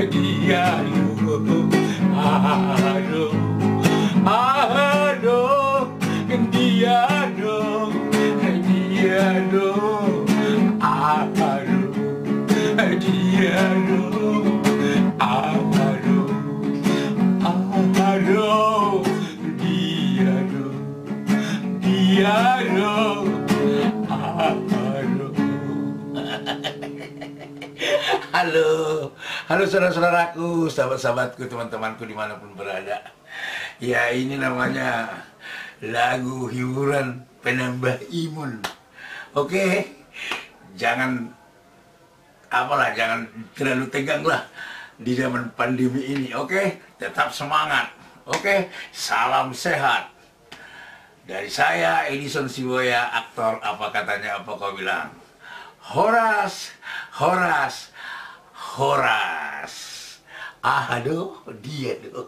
dia aduh, aduh, aduh, dia aduh, dia aduh, aduh, dia aduh, aduh, aduh, dia aduh, dia aduh, aduh. Halo, halo saudara-saudaraku, sahabat-sahabatku, teman-temanku dimanapun berada. Ya, ini namanya lagu hiburan penambah imun. Oke, jangan jangan terlalu tegang lah di zaman pandemi ini. Oke, tetap semangat. Oke, salam sehat. Dari saya, Edison Siboya, aktor apa katanya apa kau bilang. Horas, Horas, Horas. Aduh, dia tuh.